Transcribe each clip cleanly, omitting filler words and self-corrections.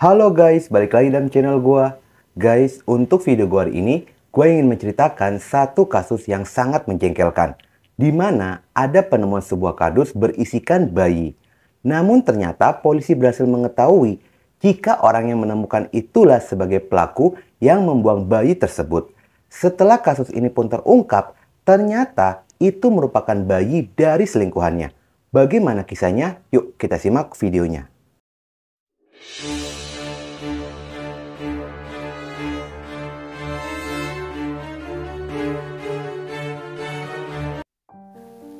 Halo guys, balik lagi dalam channel gua. Guys, untuk video gua hari ini, gua ingin menceritakan satu kasus yang sangat menjengkelkan, di mana ada penemuan sebuah kardus berisikan bayi. Namun ternyata polisi berhasil mengetahui jika orang yang menemukan itulah sebagai pelaku yang membuang bayi tersebut. Setelah kasus ini pun terungkap, ternyata itu merupakan bayi dari selingkuhannya. Bagaimana kisahnya? Yuk kita simak videonya.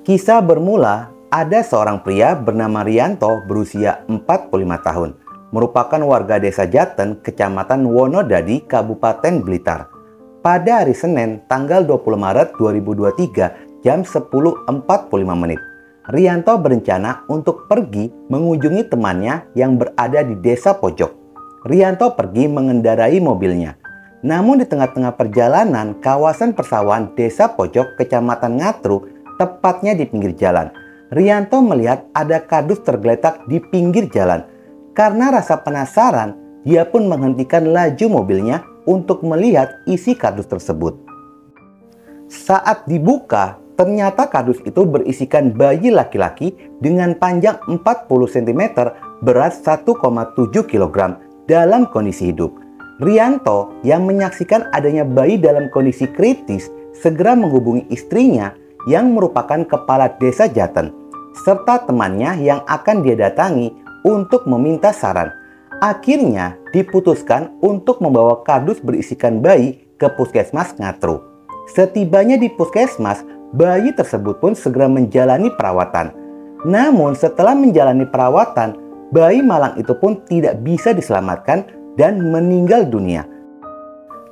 Kisah bermula, ada seorang pria bernama Rianto berusia 45 tahun, merupakan warga desa Jaten, kecamatan Wonodadi, Kabupaten Blitar. Pada hari Senin, tanggal 20 Maret 2023, jam 10.45 menit, Rianto berencana untuk pergi mengunjungi temannya yang berada di desa pojok. Rianto pergi mengendarai mobilnya. Namun di tengah-tengah perjalanan kawasan persawahan desa pojok, kecamatan Ngatru, tepatnya di pinggir jalan, Rianto melihat ada kardus tergeletak di pinggir jalan. Karena rasa penasaran, dia pun menghentikan laju mobilnya untuk melihat isi kardus tersebut. Saat dibuka, ternyata kardus itu berisikan bayi laki-laki dengan panjang 40 cm, berat 1,7 kg dalam kondisi hidup. Rianto yang menyaksikan adanya bayi dalam kondisi kritis segera menghubungi istrinya yang merupakan kepala desa Jaten, serta temannya yang akan dia datangi untuk meminta saran. Akhirnya diputuskan untuk membawa kardus berisikan bayi ke puskesmas Ngatru. Setibanya di puskesmas, bayi tersebut pun segera menjalani perawatan. Namun setelah menjalani perawatan, bayi malang itu pun tidak bisa diselamatkan dan meninggal dunia.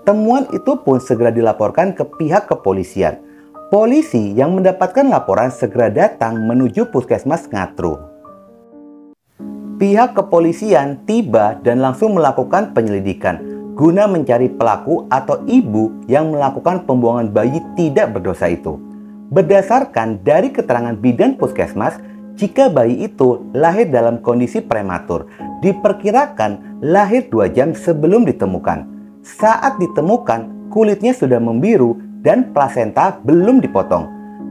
Temuan itu pun segera dilaporkan ke pihak kepolisian. Polisi yang mendapatkan laporan segera datang menuju puskesmas Ngatru. Pihak kepolisian tiba dan langsung melakukan penyelidikan guna mencari pelaku atau ibu yang melakukan pembuangan bayi tidak berdosa itu. Berdasarkan dari keterangan bidan puskesmas, jika bayi itu lahir dalam kondisi prematur, diperkirakan lahir 2 jam sebelum ditemukan. Saat ditemukan, kulitnya sudah membiru dan plasenta belum dipotong.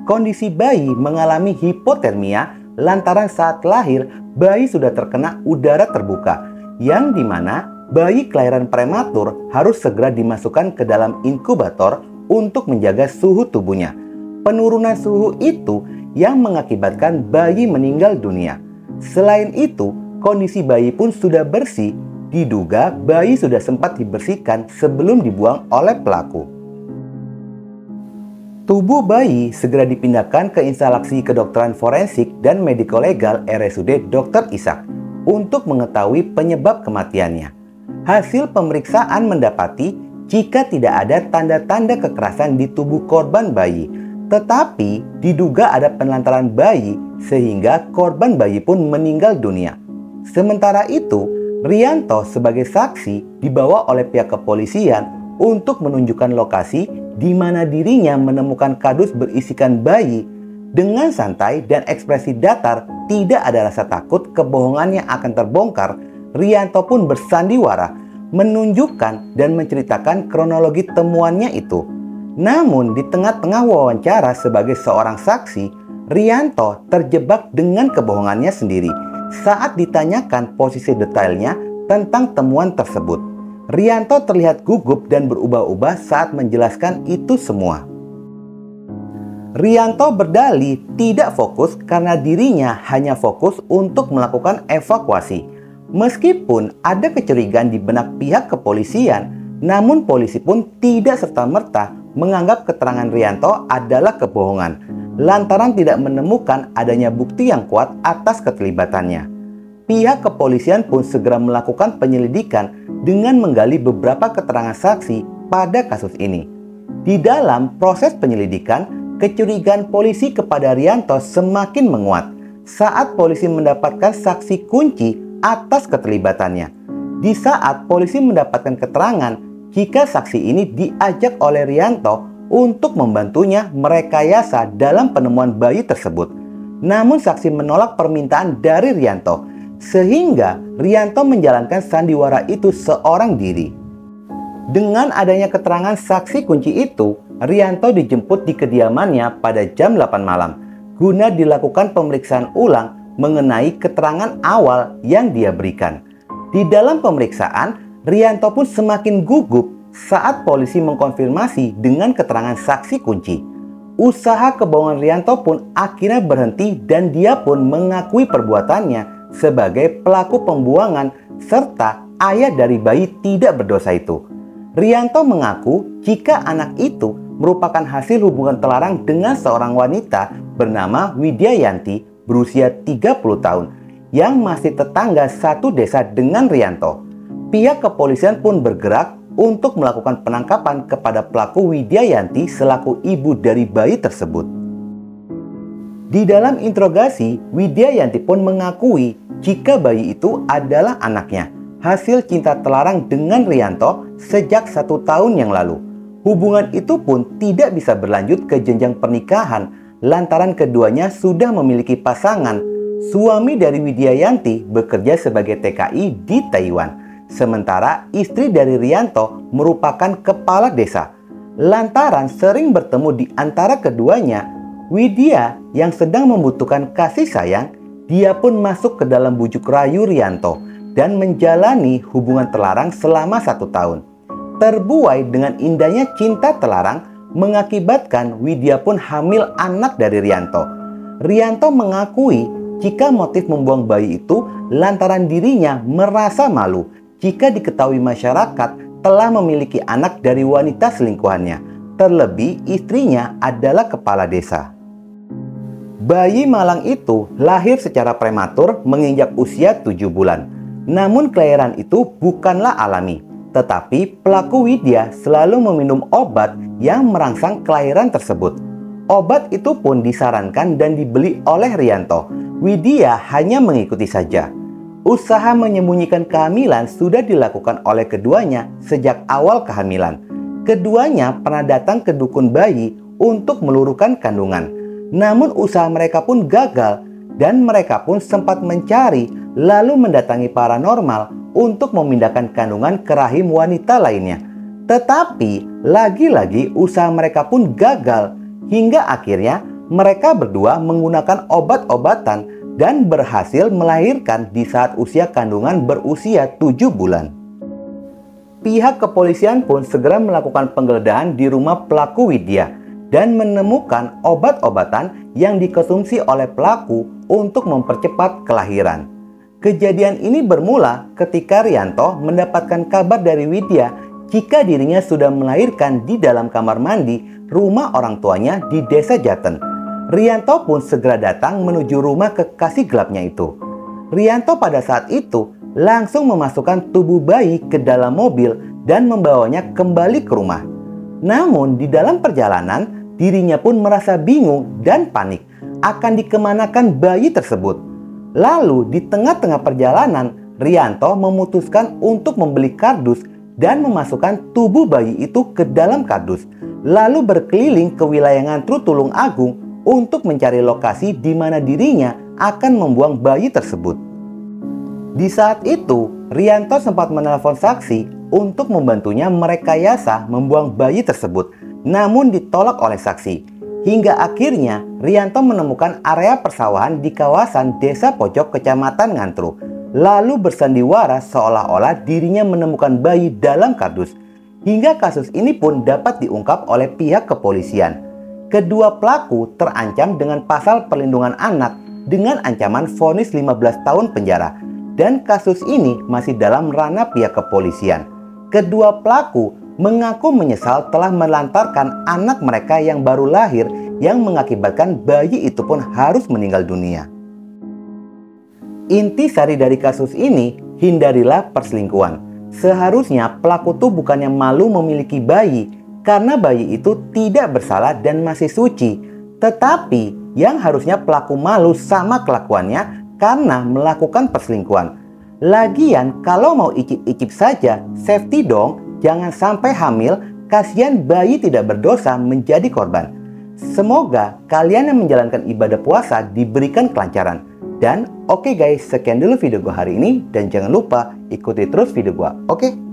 Kondisi bayi mengalami hipotermia lantaran saat lahir bayi sudah terkena udara terbuka, yang dimana bayi kelahiran prematur harus segera dimasukkan ke dalam inkubator untuk menjaga suhu tubuhnya. Penurunan suhu itu yang mengakibatkan bayi meninggal dunia. Selain itu, kondisi bayi pun sudah bersih. Diduga bayi sudah sempat dibersihkan sebelum dibuang oleh pelaku. Tubuh bayi segera dipindahkan ke instalasi kedokteran forensik dan mediko-legal RSUD Dr. Ishak untuk mengetahui penyebab kematiannya. Hasil pemeriksaan mendapati jika tidak ada tanda-tanda kekerasan di tubuh korban bayi, tetapi diduga ada penelantaran bayi sehingga korban bayi pun meninggal dunia. Sementara itu, Rianto sebagai saksi dibawa oleh pihak kepolisian untuk menunjukkan lokasi di mana dirinya menemukan kardus berisikan bayi. Dengan santai dan ekspresi datar, tidak ada rasa takut kebohongannya akan terbongkar, Rianto pun bersandiwara, menunjukkan dan menceritakan kronologi temuannya itu. Namun di tengah-tengah wawancara sebagai seorang saksi, Rianto terjebak dengan kebohongannya sendiri saat ditanyakan posisi detailnya tentang temuan tersebut. Rianto terlihat gugup dan berubah-ubah saat menjelaskan itu semua. Rianto berdalih tidak fokus karena dirinya hanya fokus untuk melakukan evakuasi. Meskipun ada kecurigaan di benak pihak kepolisian, namun polisi pun tidak serta-merta menganggap keterangan Rianto adalah kebohongan, lantaran tidak menemukan adanya bukti yang kuat atas keterlibatannya. Pihak kepolisian pun segera melakukan penyelidikan dengan menggali beberapa keterangan saksi pada kasus ini. Di dalam proses penyelidikan, kecurigaan polisi kepada Rianto semakin menguat saat polisi mendapatkan saksi kunci atas keterlibatannya. Di saat polisi mendapatkan keterangan jika saksi ini diajak oleh Rianto untuk membantunya merekayasa dalam penemuan bayi tersebut. Namun saksi menolak permintaan dari Rianto. Sehingga Rianto menjalankan sandiwara itu seorang diri. Dengan adanya keterangan saksi kunci itu, Rianto dijemput di kediamannya pada jam 8 malam guna dilakukan pemeriksaan ulang mengenai keterangan awal yang dia berikan. Di dalam pemeriksaan, Rianto pun semakin gugup saat polisi mengkonfirmasi dengan keterangan saksi kunci. Usaha kebohongan Rianto pun akhirnya berhenti dan dia pun mengakui perbuatannya sebagai pelaku pembuangan serta ayah dari bayi tidak berdosa itu. Rianto mengaku jika anak itu merupakan hasil hubungan terlarang dengan seorang wanita bernama Widya Yanti berusia 30 tahun yang masih tetangga satu desa dengan Rianto. Pihak kepolisian pun bergerak untuk melakukan penangkapan kepada pelaku Widya Yanti selaku ibu dari bayi tersebut. Di dalam interogasi, Widya Yanti pun mengakui jika bayi itu adalah anaknya, hasil cinta terlarang dengan Rianto sejak 1 tahun yang lalu. Hubungan itu pun tidak bisa berlanjut ke jenjang pernikahan lantaran keduanya sudah memiliki pasangan. Suami dari Widya Yanti bekerja sebagai TKI di Taiwan, sementara istri dari Rianto merupakan kepala desa. Lantaran sering bertemu di antara keduanya, Widya yang sedang membutuhkan kasih sayang, dia pun masuk ke dalam bujuk rayu Rianto dan menjalani hubungan terlarang selama 1 tahun. Terbuai dengan indahnya cinta terlarang mengakibatkan Widya pun hamil anak dari Rianto. Rianto mengakui jika motif membuang bayi itu lantaran dirinya merasa malu jika diketahui masyarakat telah memiliki anak dari wanita selingkuhannya, terlebih istrinya adalah kepala desa. Bayi malang itu lahir secara prematur menginjak usia 7 bulan. Namun kelahiran itu bukanlah alami, tetapi pelaku Widya selalu meminum obat yang merangsang kelahiran tersebut. Obat itu pun disarankan dan dibeli oleh Rianto. Widya hanya mengikuti saja. Usaha menyembunyikan kehamilan sudah dilakukan oleh keduanya sejak awal kehamilan. Keduanya pernah datang ke dukun bayi untuk meluruhkan kandungan. Namun usaha mereka pun gagal dan mereka pun sempat mencari lalu mendatangi paranormal untuk memindahkan kandungan ke rahim wanita lainnya. Tetapi lagi-lagi usaha mereka pun gagal hingga akhirnya mereka berdua menggunakan obat-obatan dan berhasil melahirkan di saat usia kandungan berusia 7 bulan. Pihak kepolisian pun segera melakukan penggeledahan di rumah pelaku Widya dan menemukan obat-obatan yang dikonsumsi oleh pelaku untuk mempercepat kelahiran. Kejadian ini bermula ketika Rianto mendapatkan kabar dari Widya jika dirinya sudah melahirkan di dalam kamar mandi rumah orang tuanya di desa Jaten. Rianto pun segera datang menuju rumah kekasih gelapnya itu. Rianto pada saat itu langsung memasukkan tubuh bayi ke dalam mobil dan membawanya kembali ke rumah. Namun di dalam perjalanan dirinya pun merasa bingung dan panik akan dikemanakan bayi tersebut. Lalu di tengah-tengah perjalanan, Rianto memutuskan untuk membeli kardus dan memasukkan tubuh bayi itu ke dalam kardus. Lalu berkeliling ke wilayah Ngantru Tulung Agung untuk mencari lokasi di mana dirinya akan membuang bayi tersebut. Di saat itu, Rianto sempat menelpon saksi untuk membantunya merekayasa membuang bayi tersebut, namun ditolak oleh saksi. Hingga akhirnya Rianto menemukan area persawahan di kawasan Desa Pojok Kecamatan Ngantru. Lalu bersandiwara seolah-olah dirinya menemukan bayi dalam kardus. Hingga kasus ini pun dapat diungkap oleh pihak kepolisian. Kedua pelaku terancam dengan pasal perlindungan anak dengan ancaman vonis 15 tahun penjara. Dan kasus ini masih dalam ranah pihak kepolisian. Kedua pelaku mengaku menyesal telah melantarkan anak mereka yang baru lahir yang mengakibatkan bayi itu pun harus meninggal dunia. Intisari dari kasus ini, hindarilah perselingkuhan. Seharusnya pelaku tuh bukannya malu memiliki bayi karena bayi itu tidak bersalah dan masih suci. Tetapi yang harusnya pelaku malu sama kelakuannya karena melakukan perselingkuhan. Lagian kalau mau icip-icip saja, safety dong. Jangan sampai hamil, kasihan bayi tidak berdosa menjadi korban. Semoga kalian yang menjalankan ibadah puasa diberikan kelancaran. Dan oke guys, sekian dulu video gue hari ini. Dan jangan lupa ikuti terus video gue, oke?